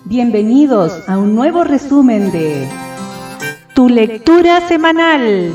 Bienvenidos a un nuevo resumen de Tu Lectura Semanal.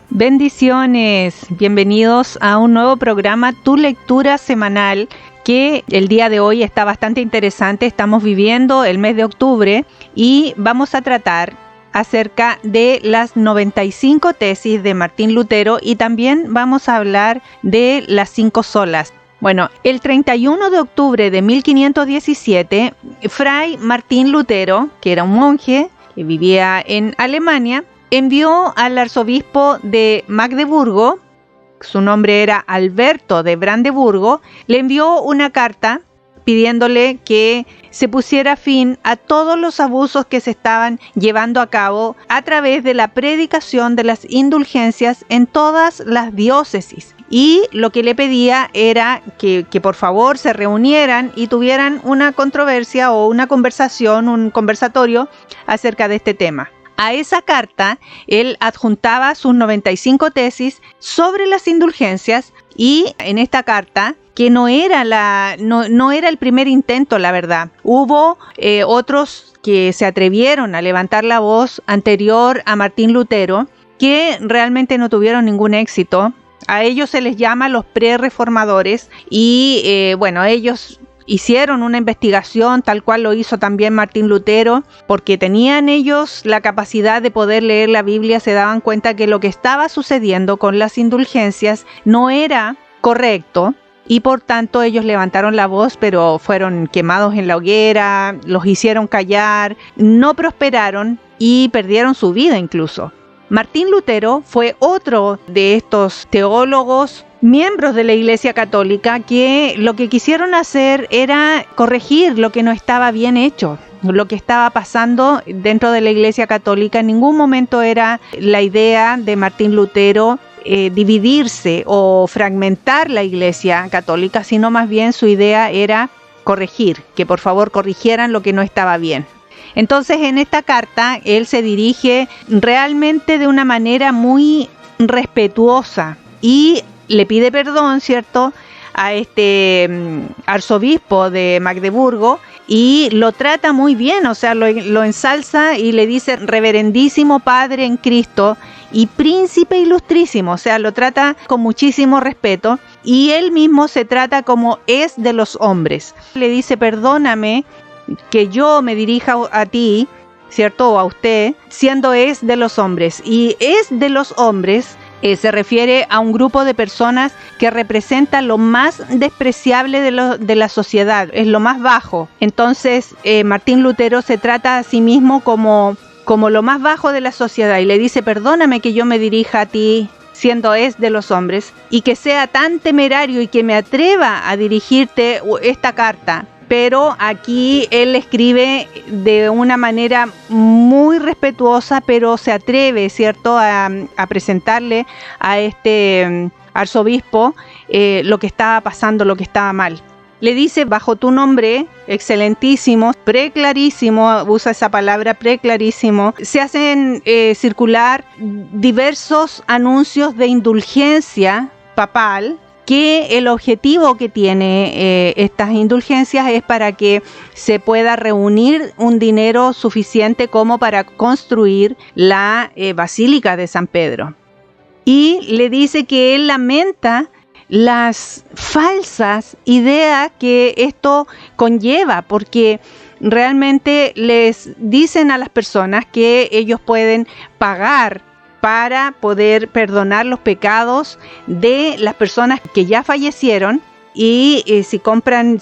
Bendiciones, bienvenidos a un nuevo programa Tu Lectura Semanal, que el día de hoy está bastante interesante. Estamos viviendo el mes de octubre y vamos a tratar acerca de las 95 tesis de Martín Lutero y también vamos a hablar de las 5 solas. Bueno, el 31 de octubre de 1517, Fray Martín Lutero, que era un monje que vivía en Alemania, envió al arzobispo de Magdeburgo, su nombre era Alberto de Brandeburgo, le envió una carta pidiéndole que se pusiera fin a todos los abusos que se estaban llevando a cabo a través de la predicación de las indulgencias en todas las diócesis. Y lo que le pedía era que por favor se reunieran y tuvieran una controversia o una conversación, un conversatorio acerca de este tema. A esa carta, él adjuntaba sus 95 tesis sobre las indulgencias y en esta carta, que no era el primer intento, la verdad. Hubo otros que se atrevieron a levantar la voz anterior a Martín Lutero, que realmente no tuvieron ningún éxito. A ellos se les llama los prerreformadores y ellos hicieron una investigación tal cual lo hizo también Martín Lutero, porque tenían ellos la capacidad de poder leer la Biblia. Se daban cuenta que lo que estaba sucediendo con las indulgencias no era correcto y por tanto ellos levantaron la voz, pero fueron quemados en la hoguera, los hicieron callar, no prosperaron y perdieron su vida incluso. Martín Lutero fue otro de estos teólogos, miembros de la Iglesia Católica, que lo que quisieron hacer era corregir lo que no estaba bien hecho. Lo que estaba pasando dentro de la Iglesia Católica en ningún momento era la idea de Martín Lutero dividirse o fragmentar la Iglesia Católica, sino más bien su idea era corregir, que por favor corrigieran lo que no estaba bien. Entonces en esta carta él se dirige realmente de una manera muy respetuosa y le pide perdón, ¿cierto?, a este arzobispo de Magdeburgo y lo trata muy bien, o sea, lo ensalza y le dice reverendísimo Padre en Cristo y príncipe ilustrísimo, o sea, lo trata con muchísimo respeto y él mismo se trata como es de los hombres. Le dice perdóname que yo me dirija a ti, ¿cierto?, o a usted, siendo es de los hombres. Y es de los hombres se refiere a un grupo de personas que representa lo más despreciable de la sociedad, es lo más bajo. Entonces Martín Lutero se trata a sí mismo como lo más bajo de la sociedad y le dice perdóname que yo me dirija a ti siendo es de los hombres y que sea tan temerario y que me atreva a dirigirte esta carta. Pero aquí él escribe de una manera muy respetuosa, pero se atreve, ¿cierto?, a presentarle a este arzobispo lo que estaba pasando, lo que estaba mal. Le dice, bajo tu nombre, excelentísimo, preclarísimo, usa esa palabra, preclarísimo, se hacen circular diversos anuncios de indulgencia papal, que el objetivo que tiene estas indulgencias es para que se pueda reunir un dinero suficiente como para construir la Basílica de San Pedro. Y le dice que él lamenta las falsas ideas que esto conlleva, porque realmente les dicen a las personas que ellos pueden pagar para poder perdonar los pecados de las personas que ya fallecieron y si compran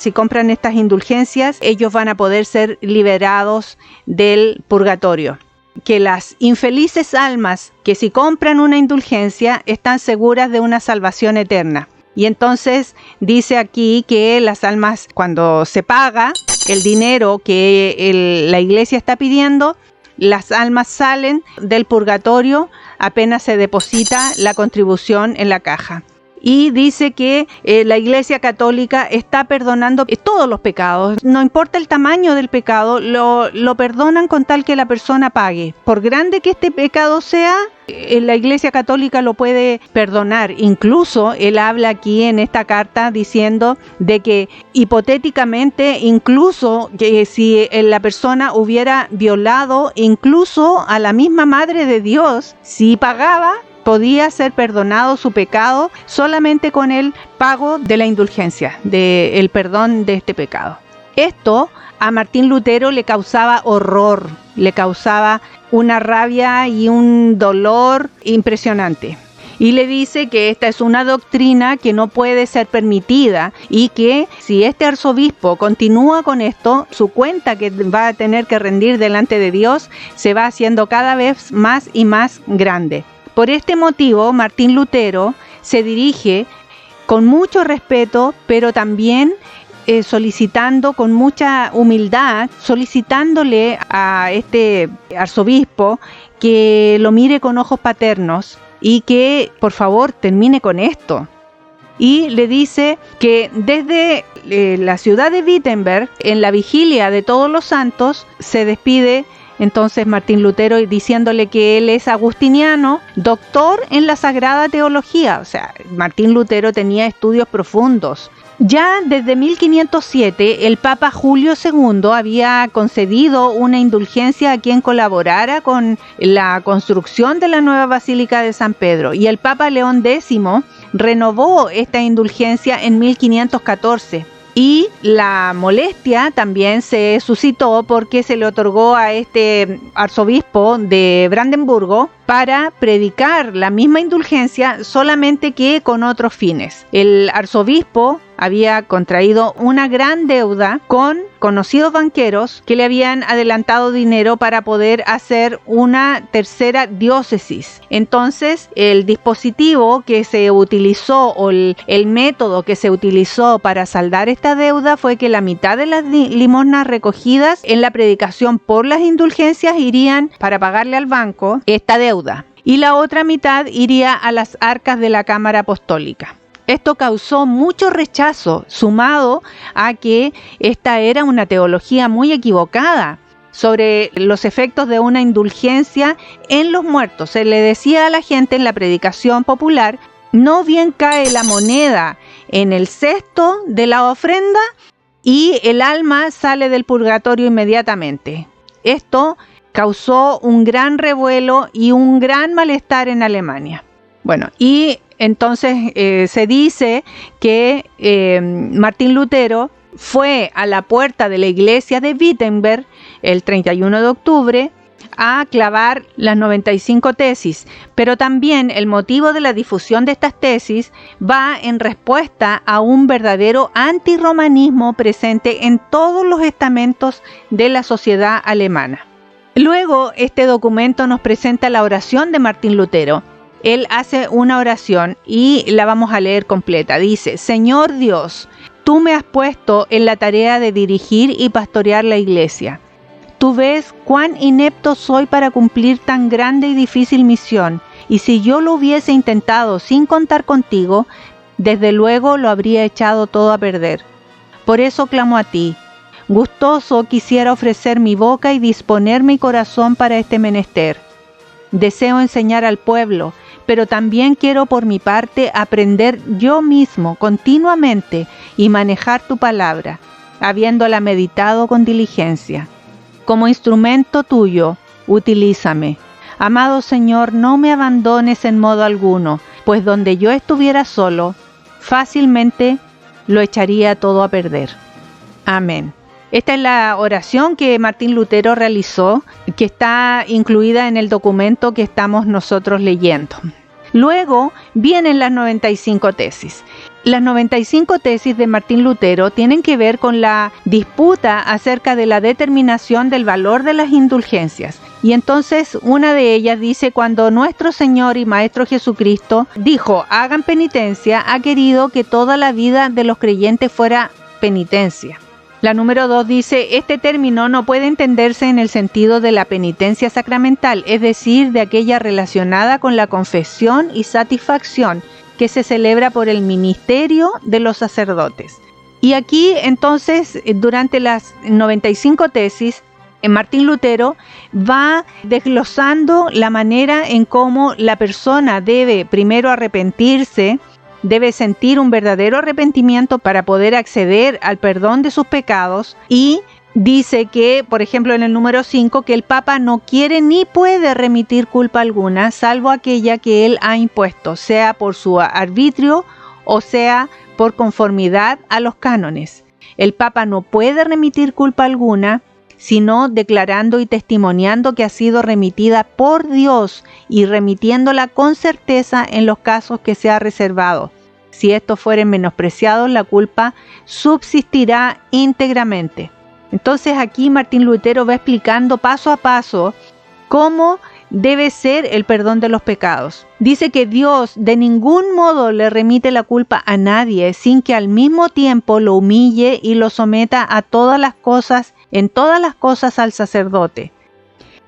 estas indulgencias, ellos van a poder ser liberados del purgatorio. Que las infelices almas que si compran una indulgencia están seguras de una salvación eterna. Y entonces dice aquí que las almas, cuando se paga el dinero que la iglesia está pidiendo, las almas salen del purgatorio apenas se deposita la contribución en la caja. y dice que la Iglesia Católica está perdonando todos los pecados. No importa el tamaño del pecado, lo perdonan con tal que la persona pague. Por grande que este pecado sea, la Iglesia Católica lo puede perdonar. Incluso él habla aquí en esta carta diciendo de que hipotéticamente, incluso que si la persona hubiera violado incluso a la misma Madre de Dios, si pagaba, podía ser perdonado su pecado solamente con el pago de la indulgencia, del perdón de este pecado. Esto a Martín Lutero le causaba horror, le causaba una rabia y un dolor impresionante. Y le dice que esta es una doctrina que no puede ser permitida y que si este arzobispo continúa con esto, su cuenta que va a tener que rendir delante de Dios se va haciendo cada vez más y más grande. Por este motivo, Martín Lutero se dirige con mucho respeto, pero también solicitando con mucha humildad, solicitándole a este arzobispo que lo mire con ojos paternos y que por favor termine con esto. Y le dice que desde la ciudad de Wittenberg, en la vigilia de Todos los Santos, se despide entonces Martín Lutero diciéndole que él es agustiniano, doctor en la Sagrada Teología. O sea, Martín Lutero tenía estudios profundos. Ya desde 1507 el Papa Julio II había concedido una indulgencia a quien colaborara con la construcción de la nueva Basílica de San Pedro, y el Papa León X renovó esta indulgencia en 1514. Y la molestia también se suscitó porque se le otorgó a este arzobispo de Brandenburgo para predicar la misma indulgencia, solamente que con otros fines. El arzobispo había contraído una gran deuda con conocidos banqueros que le habían adelantado dinero para poder hacer una tercera diócesis. Entonces, el dispositivo que se utilizó o el método que se utilizó para saldar esta deuda fue que la mitad de las limosnas recogidas en la predicación por las indulgencias irían para pagarle al banco esta deuda, y la otra mitad iría a las arcas de la Cámara Apostólica. Esto causó mucho rechazo, sumado a que esta era una teología muy equivocada sobre los efectos de una indulgencia en los muertos. Se le decía a la gente en la predicación popular: no bien cae la moneda en el cesto de la ofrenda y el alma sale del purgatorio inmediatamente. Esto causó un gran revuelo y un gran malestar en Alemania. Bueno, y entonces se dice que Martín Lutero fue a la puerta de la iglesia de Wittenberg el 31 de octubre a clavar las 95 tesis, pero también el motivo de la difusión de estas tesis va en respuesta a un verdadero antirromanismo presente en todos los estamentos de la sociedad alemana. Luego, este documento nos presenta la oración de Martín Lutero. Él hace una oración y la vamos a leer completa. Dice: Señor Dios, tú me has puesto en la tarea de dirigir y pastorear la iglesia. Tú ves cuán inepto soy para cumplir tan grande y difícil misión, y si yo lo hubiese intentado sin contar contigo, desde luego lo habría echado todo a perder. Por eso clamo a ti. Gustoso quisiera ofrecer mi boca y disponer mi corazón para este menester. Deseo enseñar al pueblo, pero también quiero por mi parte aprender yo mismo continuamente y manejar tu palabra, habiéndola meditado con diligencia. Como instrumento tuyo, utilízame. Amado Señor, no me abandones en modo alguno, pues donde yo estuviera solo, fácilmente lo echaría todo a perder. Amén. Esta es la oración que Martín Lutero realizó, que está incluida en el documento que estamos nosotros leyendo. Luego vienen las 95 tesis. Las 95 tesis de Martín Lutero tienen que ver con la disputa acerca de la determinación del valor de las indulgencias. Y entonces una de ellas dice: cuando nuestro Señor y Maestro Jesucristo dijo hagan penitencia, ha querido que toda la vida de los creyentes fuera penitencia. La número 2 dice: este término no puede entenderse en el sentido de la penitencia sacramental, es decir, de aquella relacionada con la confesión y satisfacción, que se celebra por el ministerio de los sacerdotes. Y aquí entonces, durante las 95 tesis, Martín Lutero va desglosando la manera en cómo la persona debe primero arrepentirse, debe sentir un verdadero arrepentimiento para poder acceder al perdón de sus pecados, y dice que, por ejemplo, en el número 5, que el Papa no quiere ni puede remitir culpa alguna, salvo aquella que él ha impuesto, sea por su arbitrio o sea por conformidad a los cánones. El Papa no puede remitir culpa alguna, sino declarando y testimoniando que ha sido remitida por Dios y remitiéndola con certeza en los casos que se ha reservado. Si estos fueren menospreciados, la culpa subsistirá íntegramente. Entonces aquí Martín Lutero va explicando paso a paso cómo debe ser el perdón de los pecados. Dice que Dios de ningún modo le remite la culpa a nadie sin que al mismo tiempo lo humille y lo someta a todas las cosas, en todas las cosas al sacerdote.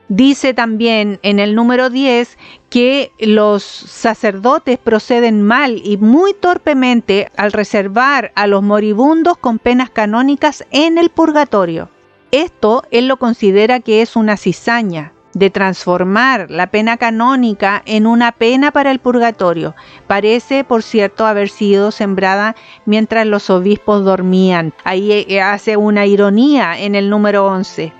Dice también en el número 10 que los sacerdotes proceden mal y muy torpemente al reservar a los moribundos con penas canónicas en el purgatorio. Esto él lo considera que es una cizaña de transformar la pena canónica en una pena para el purgatorio. Parece, por cierto, haber sido sembrada mientras los obispos dormían. Ahí hace una ironía en el número 11.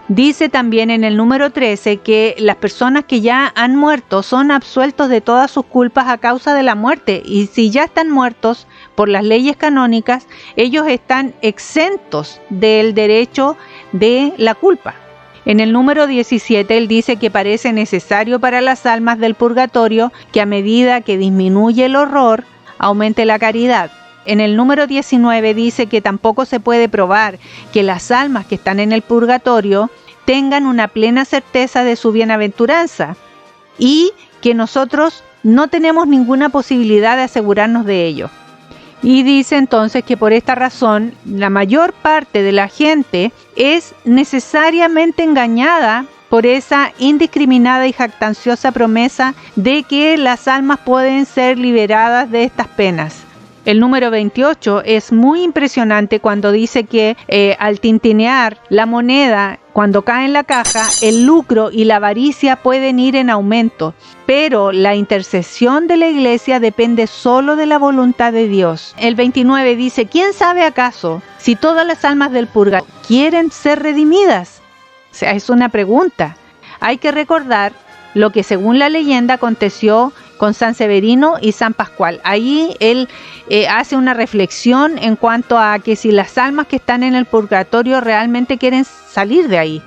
Dice también en el número 13 que las personas que ya han muerto son absueltos de todas sus culpas a causa de la muerte, y si ya están muertos por las leyes canónicas, ellos están exentos del derecho de la culpa. En el número 17 él dice que parece necesario para las almas del purgatorio que a medida que disminuye el horror, aumente la caridad. En el número 19 dice que tampoco se puede probar que las almas que están en el purgatorio tengan una plena certeza de su bienaventuranza, y que nosotros no tenemos ninguna posibilidad de asegurarnos de ello. Y dice entonces que por esta razón la mayor parte de la gente es necesariamente engañada por esa indiscriminada y jactanciosa promesa de que las almas pueden ser liberadas de estas penas. El número 28 es muy impresionante cuando dice que al tintinear la moneda, cuando cae en la caja, el lucro y la avaricia pueden ir en aumento, pero la intercesión de la Iglesia depende solo de la voluntad de Dios. El 29 dice, ¿quién sabe acaso si todas las almas del purgatorio quieren ser redimidas? O sea, es una pregunta. Hay que recordar lo que según la leyenda aconteció con San Severino y San Pascual. Ahí él hace una reflexión en cuanto a que si las almas que están en el purgatorio realmente quieren salir de ahí.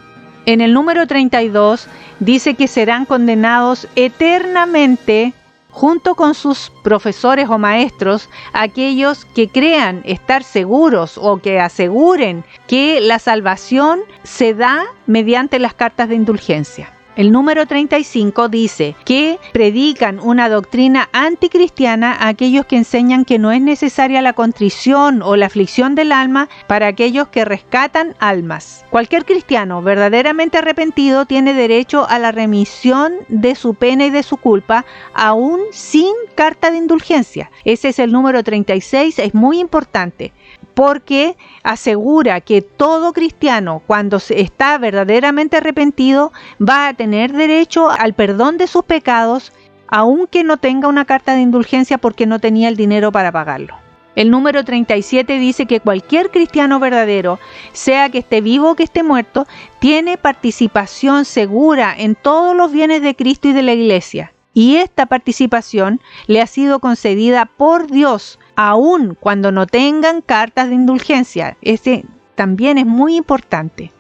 En el número 32 dice que serán condenados eternamente junto con sus profesores o maestros aquellos que crean estar seguros o que aseguren que la salvación se da mediante las cartas de indulgencia. El número 35 dice que predican una doctrina anticristiana a aquellos que enseñan que no es necesaria la contrición o la aflicción del alma para aquellos que rescatan almas. Cualquier cristiano verdaderamente arrepentido tiene derecho a la remisión de su pena y de su culpa, aún sin carta de indulgencia. Ese es el número 36, es muy importante, porque asegura que todo cristiano, cuando está verdaderamente arrepentido, va a tener derecho al perdón de sus pecados, aunque no tenga una carta de indulgencia porque no tenía el dinero para pagarlo. El número 37 dice que cualquier cristiano verdadero, sea que esté vivo o que esté muerto, tiene participación segura en todos los bienes de Cristo y de la Iglesia. Y esta participación le ha sido concedida por Dios, aun cuando no tengan cartas de indulgencia. Ese también es muy importante.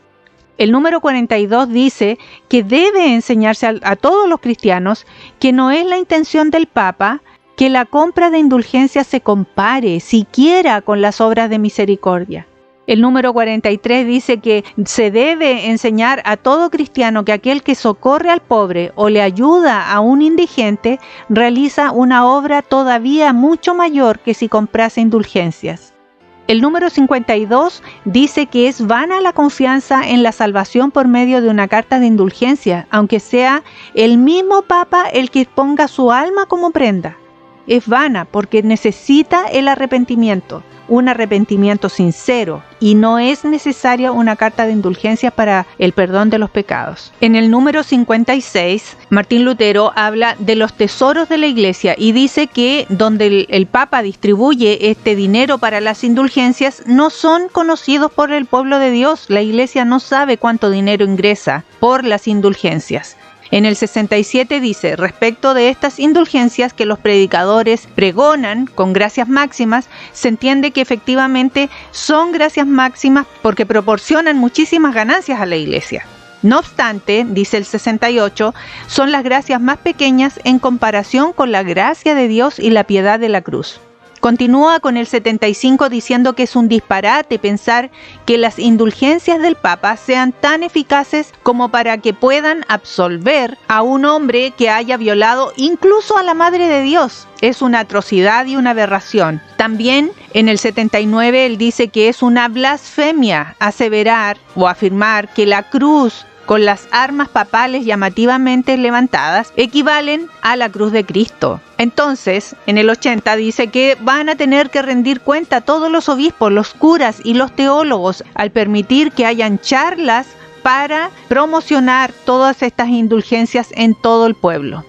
El número 42 dice que debe enseñarse a todos los cristianos que no es la intención del Papa que la compra de indulgencia se compare siquiera con las obras de misericordia. El número 43 dice que se debe enseñar a todo cristiano que aquel que socorre al pobre o le ayuda a un indigente realiza una obra todavía mucho mayor que si comprase indulgencias. El número 52 dice que es vana la confianza en la salvación por medio de una carta de indulgencia, aunque sea el mismo Papa el que ponga su alma como prenda. es vana porque necesita el arrepentimiento, un arrepentimiento sincero, y no es necesaria una carta de indulgencia para el perdón de los pecados. En el número 56, Martín Lutero habla de los tesoros de la Iglesia y dice que donde el Papa distribuye este dinero para las indulgencias no son conocidos por el pueblo de Dios. La Iglesia no sabe cuánto dinero ingresa por las indulgencias. En el 67 dice, respecto de estas indulgencias que los predicadores pregonan con gracias máximas, se entiende que efectivamente son gracias máximas porque proporcionan muchísimas ganancias a la Iglesia. No obstante, dice el 68, son las gracias más pequeñas en comparación con la gracia de Dios y la piedad de la cruz. Continúa con el 75 diciendo que es un disparate pensar que las indulgencias del Papa sean tan eficaces como para que puedan absolver a un hombre que haya violado incluso a la Madre de Dios. Es una atrocidad y una aberración. También en el 79 él dice que es una blasfemia aseverar o afirmar que la cruz con las armas papales llamativamente levantadas equivalen a la cruz de Cristo. Entonces, en el 80 dice que van a tener que rendir cuenta todos los obispos, los curas y los teólogos al permitir que hayan charlas para promocionar todas estas indulgencias en todo el pueblo.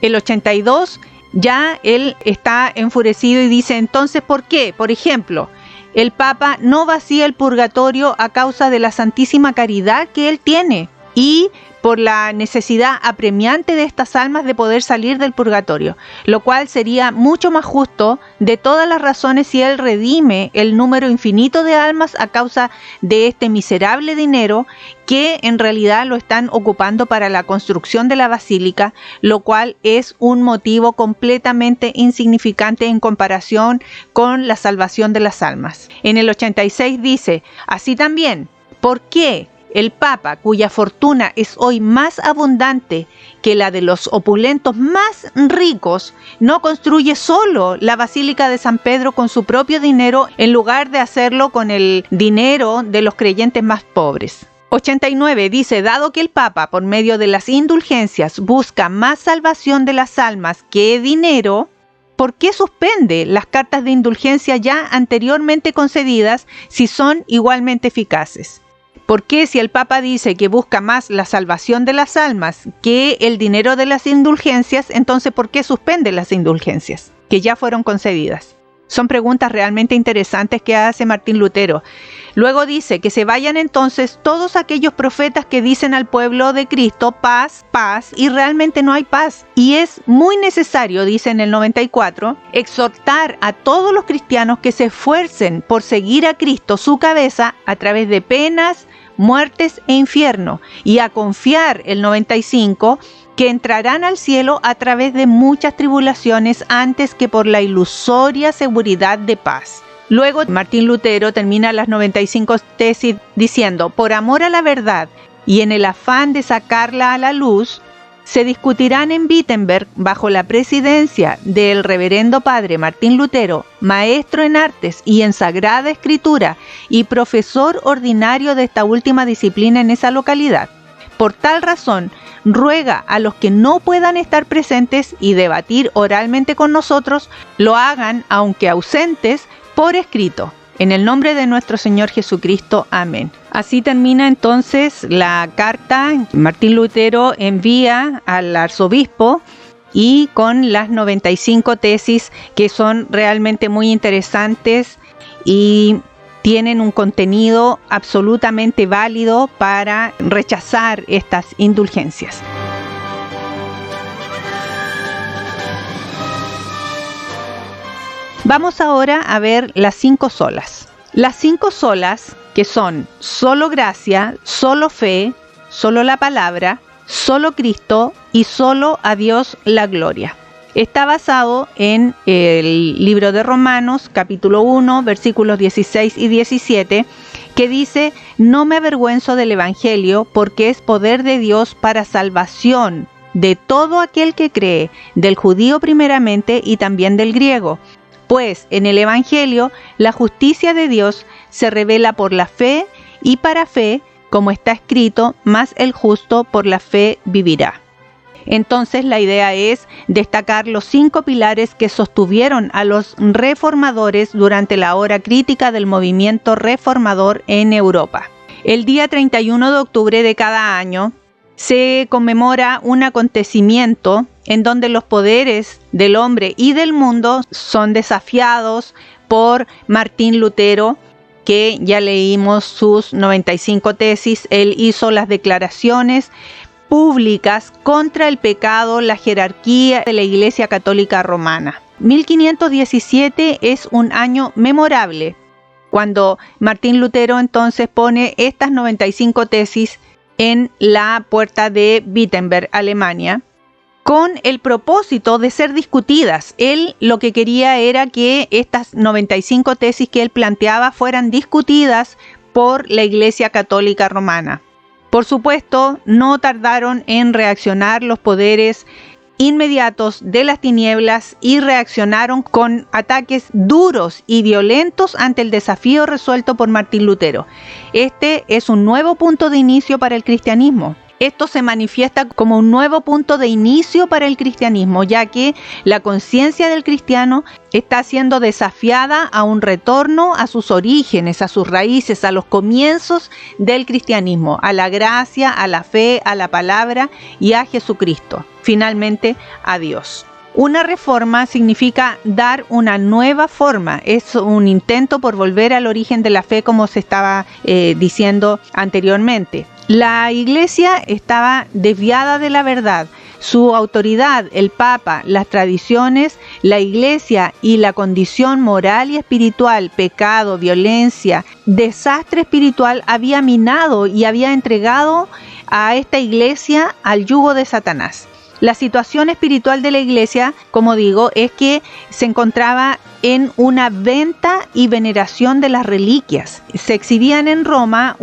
El 82 ya él está enfurecido y dice, entonces, ¿por qué? Por ejemplo, el Papa no vacía el purgatorio a causa de la santísima caridad que él tiene y por la necesidad apremiante de estas almas de poder salir del purgatorio, lo cual sería mucho más justo de todas las razones si él redime el número infinito de almas a causa de este miserable dinero que en realidad lo están ocupando para la construcción de la basílica, lo cual es un motivo completamente insignificante en comparación con la salvación de las almas. En el 86 dice, así también, ¿por qué el Papa, cuya fortuna es hoy más abundante que la de los opulentos más ricos, no construye solo la Basílica de San Pedro con su propio dinero en lugar de hacerlo con el dinero de los creyentes más pobres? 89 dice, dado que el Papa, por medio de las indulgencias, busca más salvación de las almas que dinero, ¿por qué suspende las cartas de indulgencia ya anteriormente concedidas si son igualmente eficaces? ¿Por qué si el Papa dice que busca más la salvación de las almas que el dinero de las indulgencias, entonces ¿por qué suspende las indulgencias que ya fueron concedidas? Son preguntas realmente interesantes que hace Martín Lutero. Luego dice que se vayan entonces todos aquellos profetas que dicen al pueblo de Cristo paz, paz, y realmente no hay paz. Y es muy necesario, dice en el 94, exhortar a todos los cristianos que se esfuercen por seguir a Cristo, su cabeza, a través de penas, muertes e infierno, y a confiar, el 95, que entrarán al cielo a través de muchas tribulaciones antes que por la ilusoria seguridad de paz. Luego Martín Lutero termina las 95 tesis diciendo, por amor a la verdad y en el afán de sacarla a la luz, se discutirán en Wittenberg bajo la presidencia del reverendo padre Martín Lutero, maestro en artes y en Sagrada Escritura y profesor ordinario de esta última disciplina en esa localidad. Por tal razón, ruega a los que no puedan estar presentes y debatir oralmente con nosotros, lo hagan, aunque ausentes, por escrito. En el nombre de nuestro Señor Jesucristo. Amén. Así termina entonces la carta que Martín Lutero envía al arzobispo y con las 95 tesis que son realmente muy interesantes y tienen un contenido absolutamente válido para rechazar estas indulgencias. Vamos ahora a ver las 5 solas. Las 5 solas, que son solo gracia, solo fe, solo la palabra, solo Cristo y solo a Dios la gloria. Está basado en el libro de Romanos, capítulo 1, versículos 16 y 17, que dice, no me avergüenzo del Evangelio porque es poder de Dios para salvación de todo aquel que cree, del judío primeramente y también del griego. Pues en el Evangelio la justicia de Dios se revela por la fe y para fe, como está escrito, más el justo por la fe vivirá. Entonces la idea es destacar los 5 pilares que sostuvieron a los reformadores durante la hora crítica del movimiento reformador en Europa. El día 31 de octubre de cada año se conmemora un acontecimiento en donde los poderes del hombre y del mundo son desafiados por Martín Lutero, que ya leímos sus 95 tesis. Él hizo las declaraciones públicas contra el pecado, la jerarquía de la Iglesia Católica Romana. 1517 es un año memorable, cuando Martín Lutero entonces pone estas 95 tesis en la puerta de Wittenberg, Alemania, con el propósito de ser discutidas. Él lo que quería era que estas 95 tesis que él planteaba fueran discutidas por la Iglesia Católica Romana. Por supuesto, no tardaron en reaccionar los poderes inmediatos de las tinieblas y reaccionaron con ataques duros y violentos ante el desafío resuelto por Martín Lutero. Este es un nuevo punto de inicio para el cristianismo. Esto se manifiesta como un nuevo punto de inicio para el cristianismo, ya que la conciencia del cristiano está siendo desafiada a un retorno a sus orígenes, a sus raíces, a los comienzos del cristianismo, a la gracia, a la fe, a la palabra y a Jesucristo, finalmente a Dios. Una reforma significa dar una nueva forma, es un intento por volver al origen de la fe, como se estaba diciendo anteriormente. La Iglesia estaba desviada de la verdad. Su autoridad, el Papa, las tradiciones, la Iglesia y la condición moral y espiritual, pecado, violencia, desastre espiritual, había minado y había entregado a esta Iglesia al yugo de Satanás. La situación espiritual de la Iglesia, como digo, es que se encontraba en una venta y veneración de las reliquias. Se exhibían en Roma,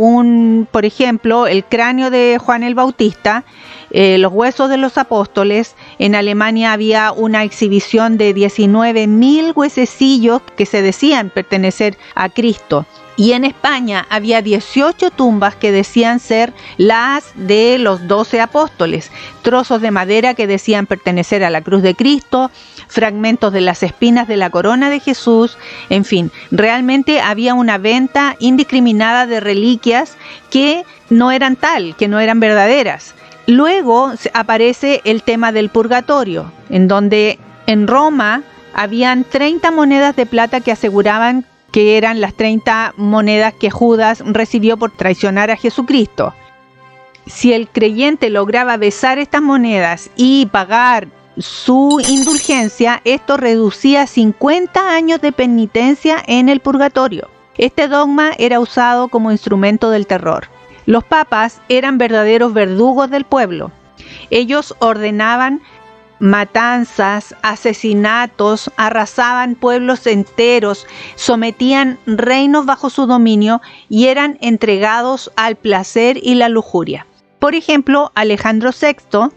por ejemplo, el cráneo de Juan el Bautista, los huesos de los apóstoles. En Alemania había una exhibición de 19.000 huesecillos que se decían pertenecer a Cristo. Y en España había 18 tumbas que decían ser las de los 12 apóstoles, trozos de madera que decían pertenecer a la cruz de Cristo, fragmentos de las espinas de la corona de Jesús, en fin, realmente había una venta indiscriminada de reliquias que no eran que no eran verdaderas. Luego aparece el tema del purgatorio, en donde en Roma habían 30 monedas de plata que aseguraban que eran las 30 monedas que Judas recibió por traicionar a Jesucristo. Si el creyente lograba besar estas monedas y pagar su indulgencia, esto reducía 50 años de penitencia en el purgatorio. Este dogma era usado como instrumento del terror. Los papas eran verdaderos verdugos del pueblo. Ellos ordenaban matanzas, asesinatos, arrasaban pueblos enteros, sometían reinos bajo su dominio y eran entregados al placer y la lujuria. Por ejemplo, Alejandro VI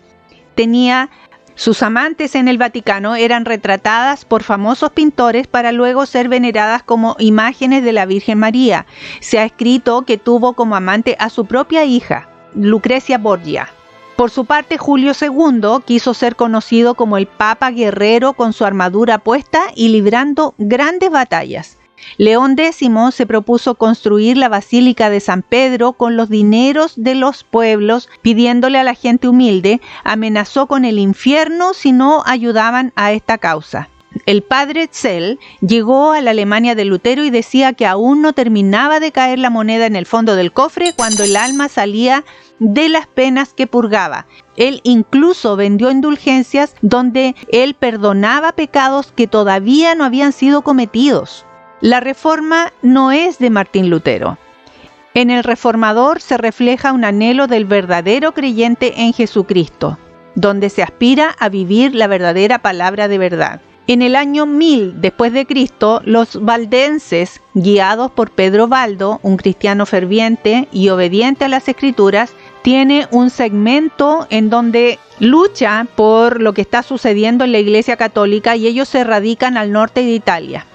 tenía sus amantes en el Vaticano, eran retratadas por famosos pintores para luego ser veneradas como imágenes de la Virgen María. Se ha escrito que tuvo como amante a su propia hija, Lucrecia Borgia. Por su parte, Julio II quiso ser conocido como el Papa guerrero con su armadura puesta y librando grandes batallas. León X se propuso construir la Basílica de San Pedro con los dineros de los pueblos, pidiéndole a la gente humilde, amenazó con el infierno si no ayudaban a esta causa. El padre Zell llegó a la Alemania de Lutero y decía que aún no terminaba de caer la moneda en el fondo del cofre cuando el alma salía de las penas que purgaba. Él incluso vendió indulgencias donde él perdonaba pecados que todavía no habían sido cometidos. La reforma no es de Martín Lutero. En el reformador se refleja un anhelo del verdadero creyente en Jesucristo, donde se aspira a vivir la verdadera palabra de verdad. En el año 1000 después de Cristo, los valdenses, guiados por Pedro Baldo, un cristiano ferviente y obediente a las Escrituras, tiene un segmento en donde lucha por lo que está sucediendo en la Iglesia Católica y ellos se radican al norte de Italia.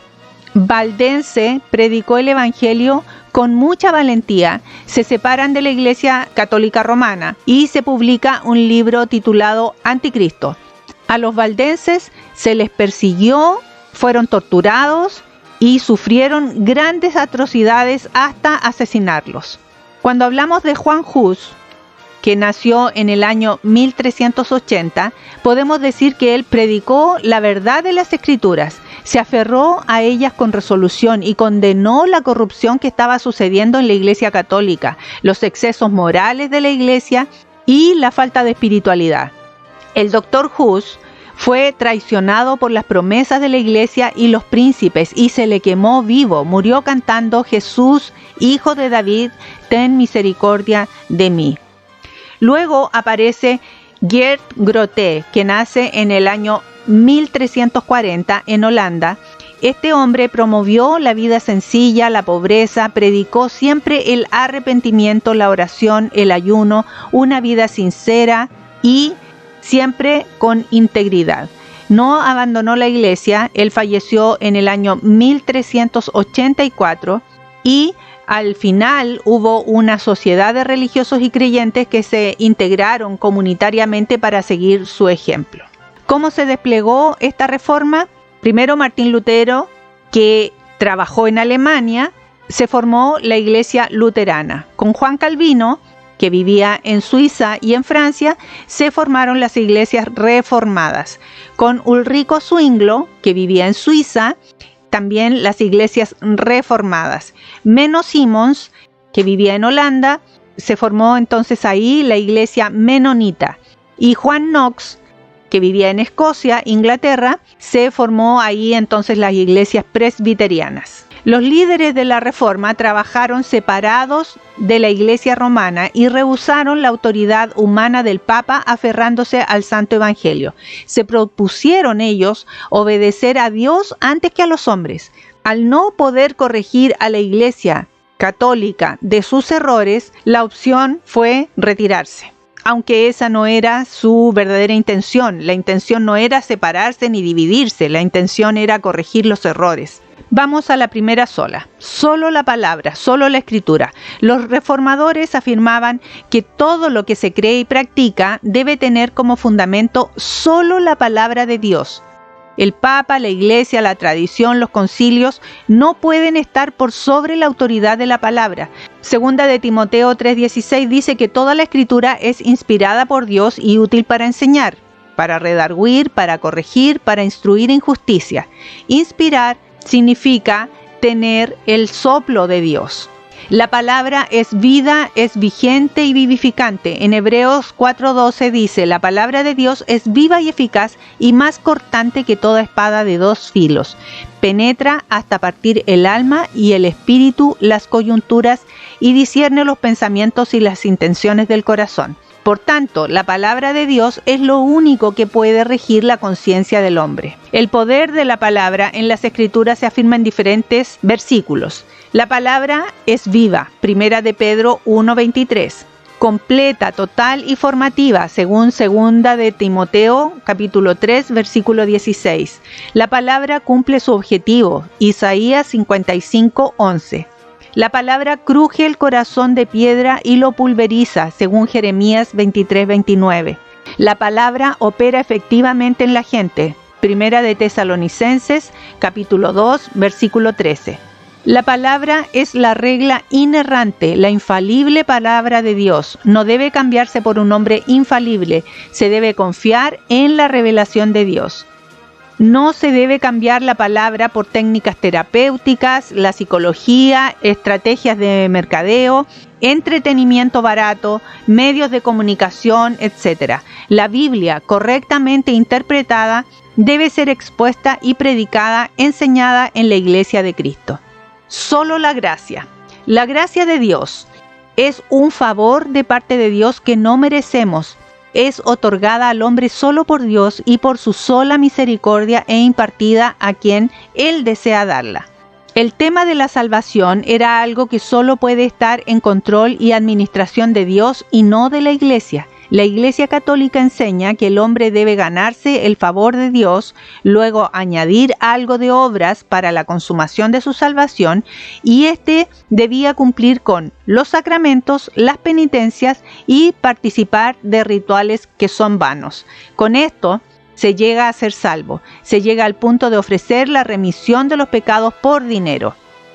Valdense predicó el Evangelio con mucha valentía, se separan de la Iglesia Católica Romana y se publica un libro titulado Anticristo. A los valdenses se les persiguió, fueron torturados y sufrieron grandes atrocidades hasta asesinarlos. Cuando hablamos de Juan Hus, que nació en el año 1380, podemos decir que él predicó la verdad de las Escrituras, se aferró a ellas con resolución y condenó la corrupción que estaba sucediendo en la Iglesia Católica, los excesos morales de la Iglesia y la falta de espiritualidad. El Dr. Hus fue traicionado por las promesas de la Iglesia y los príncipes y se le quemó vivo. Murió cantando: Jesús, Hijo de David, ten misericordia de mí. Luego aparece Geert Groote, que nace en el año 1340 en Holanda. Este hombre promovió la vida sencilla, la pobreza, predicó siempre el arrepentimiento, la oración, el ayuno, una vida sincera y siempre con integridad. No abandonó la iglesia. Él falleció en el año 1384 y al final hubo una sociedad de religiosos y creyentes que se integraron comunitariamente para seguir su ejemplo. ¿Cómo se desplegó esta reforma? Primero, Martín Lutero, que trabajó en Alemania, se formó la iglesia luterana. Con Juan Calvino, que vivía en Suiza y en Francia, se formaron las iglesias reformadas. Con Ulrico Zwinglio, que vivía en Suiza, también las iglesias reformadas. Menno Simons, que vivía en Holanda, se formó entonces ahí la iglesia menonita. Y Juan Knox, que vivía en Escocia, Inglaterra, se formó ahí entonces las iglesias presbiterianas. Los líderes de la Reforma trabajaron separados de la Iglesia romana y rehusaron la autoridad humana del Papa, aferrándose al Santo Evangelio. Se propusieron ellos obedecer a Dios antes que a los hombres. Al no poder corregir a la Iglesia católica de sus errores, la opción fue retirarse. Aunque esa no era su verdadera intención. La intención no era separarse ni dividirse, la intención era corregir los errores. Vamos a la primera sola, solo la palabra, solo la escritura. Los reformadores afirmaban que todo lo que se cree y practica debe tener como fundamento solo la palabra de Dios. El Papa, la Iglesia, la tradición, los concilios no pueden estar por sobre la autoridad de la palabra. Segunda de Timoteo 3:16 dice que toda la escritura es inspirada por Dios y útil para enseñar, para redarguir, para corregir, para instruir en justicia. Inspirar significa tener el soplo de Dios. La palabra es vida, es vigente y vivificante. En Hebreos 4:12 dice: la palabra de Dios es viva y eficaz y más cortante que toda espada de dos filos. Penetra hasta partir el alma y el espíritu, las coyunturas, y discierne los pensamientos y las intenciones del corazón. Por tanto, la palabra de Dios es lo único que puede regir la conciencia del hombre. El poder de la palabra en las Escrituras se afirma en diferentes versículos. La palabra es viva, Primera de Pedro 1:23. Completa, total y formativa, según Segunda de Timoteo, capítulo 3, versículo 16. La palabra cumple su objetivo, Isaías 55:11. La palabra cruje el corazón de piedra y lo pulveriza, según Jeremías 23:29. La palabra opera efectivamente en la gente, Primera de Tesalonicenses, capítulo 2, versículo 13. La palabra es la regla inerrante, la infalible palabra de Dios. No debe cambiarse por un hombre infalible, se debe confiar en la revelación de Dios. No se debe cambiar la palabra por técnicas terapéuticas, la psicología, estrategias de mercadeo, entretenimiento barato, medios de comunicación, etc. La Biblia, correctamente interpretada, debe ser expuesta y predicada, enseñada en la Iglesia de Cristo. Solo la gracia. La gracia de Dios es un favor de parte de Dios que no merecemos. Es otorgada al hombre solo por Dios y por su sola misericordia e impartida a quien Él desea darla. El tema de la salvación era algo que solo puede estar en control y administración de Dios y no de la Iglesia. La Iglesia Católica enseña que el hombre debe ganarse el favor de Dios, luego añadir algo de obras para la consumación de su salvación, y éste debía cumplir con los sacramentos, las penitencias y participar de rituales que son vanos. Con esto se llega a ser salvo, se llega al punto de ofrecer la remisión de los pecados por dinero.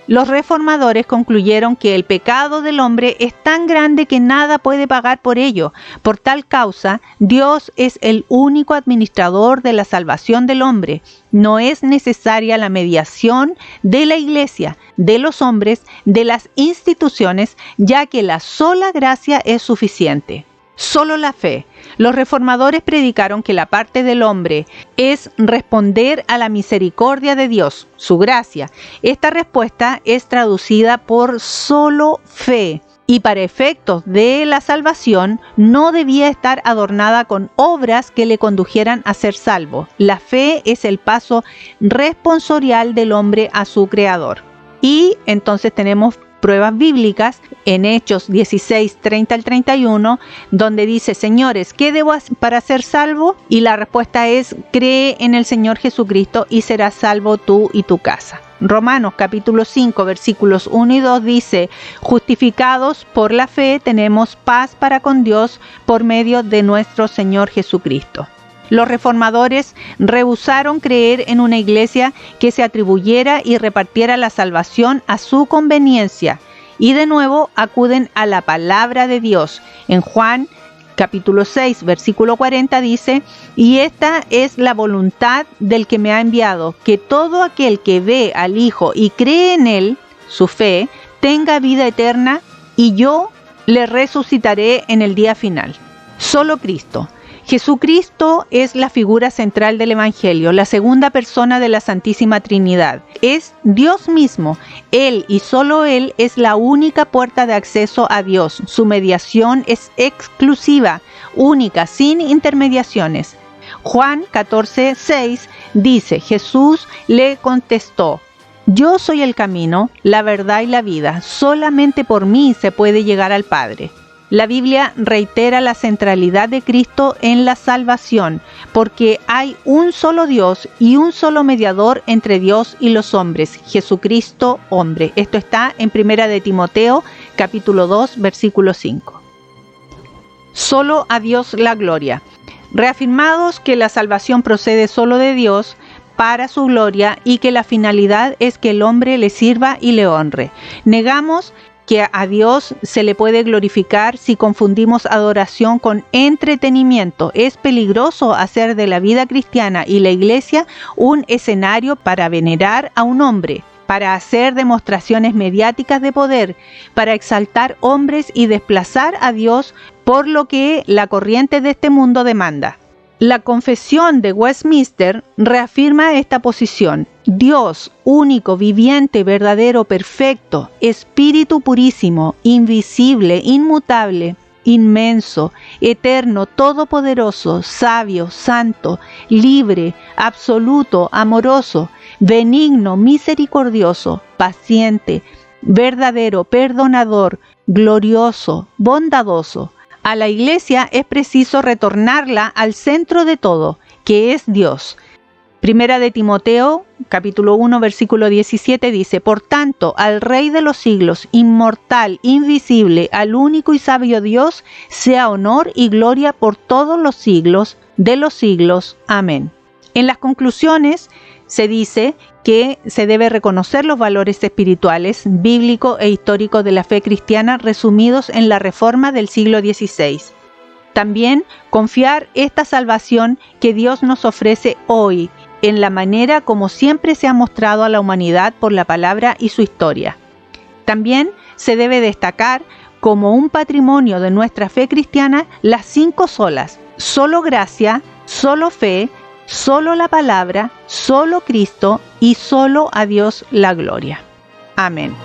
Los reformadores concluyeron que el pecado del hombre es tan grande que nada puede pagar por ello. Por tal causa, Dios es el único administrador de la salvación del hombre. No es necesaria la mediación de la Iglesia, de los hombres, de las instituciones, ya que la sola gracia es suficiente. Solo la fe. Los reformadores predicaron que la parte del hombre es responder a la misericordia de Dios, su gracia. Esta respuesta es traducida por solo fe, y para efectos de la salvación no debía estar adornada con obras que le condujeran a ser salvo. La fe es el paso responsorial del hombre a su Creador. Y entonces tenemos pruebas bíblicas en Hechos 16, 30 al 31, donde dice: señores, ¿qué debo hacer para ser salvo? Y la respuesta es: cree en el Señor Jesucristo y serás salvo tú y tu casa. Romanos capítulo 5 versículos 1 y 2 dice: justificados por la fe tenemos paz para con Dios por medio de nuestro Señor Jesucristo. Los reformadores rehusaron creer en una iglesia que se atribuyera y repartiera la salvación a su conveniencia, y de nuevo acuden a la palabra de Dios. En Juan capítulo 6 versículo 40 dice: y esta es la voluntad del que me ha enviado, que todo aquel que ve al Hijo y cree en él, su fe, tenga vida eterna, y yo le resucitaré en el día final. Solo Cristo. Jesucristo es la figura central del Evangelio, la segunda persona de la Santísima Trinidad. Es Dios mismo. Él y solo Él es la única puerta de acceso a Dios. Su mediación es exclusiva, única, sin intermediaciones. Juan 14:6 dice: Jesús le contestó: yo soy el camino, la verdad y la vida. Solamente por mí se puede llegar al Padre. La Biblia reitera la centralidad de Cristo en la salvación, porque hay un solo Dios y un solo mediador entre Dios y los hombres, Jesucristo hombre. Esto está en 1 de Timoteo, capítulo 2, versículo 5. Solo a Dios la gloria. Reafirmados que la salvación procede solo de Dios, para su gloria, y que la finalidad es que el hombre le sirva y le honre. Negamos que a Dios se le puede glorificar si confundimos adoración con entretenimiento. Es peligroso hacer de la vida cristiana y la iglesia un escenario para venerar a un hombre, para hacer demostraciones mediáticas de poder, para exaltar hombres y desplazar a Dios por lo que la corriente de este mundo demanda. La Confesión de Westminster reafirma esta posición. Dios, único, viviente, verdadero, perfecto, Espíritu purísimo, invisible, inmutable, inmenso, eterno, todopoderoso, sabio, santo, libre, absoluto, amoroso, benigno, misericordioso, paciente, verdadero, perdonador, glorioso, bondadoso. A la iglesia es preciso retornarla al centro de todo, que es Dios. 1 de Timoteo, capítulo 1, versículo 17 dice: por tanto, al Rey de los siglos, inmortal, invisible, al único y sabio Dios, sea honor y gloria por todos los siglos de los siglos. Amén. En las conclusiones se dice que se debe reconocer los valores espirituales, bíblicos e históricos de la fe cristiana resumidos en la Reforma del siglo XVI. También confiar esta salvación que Dios nos ofrece hoy, en la manera como siempre se ha mostrado a la humanidad por la palabra y su historia. También se debe destacar como un patrimonio de nuestra fe cristiana las 5 solas: solo gracia, solo fe, solo la palabra, solo Cristo y solo a Dios la gloria. Amén.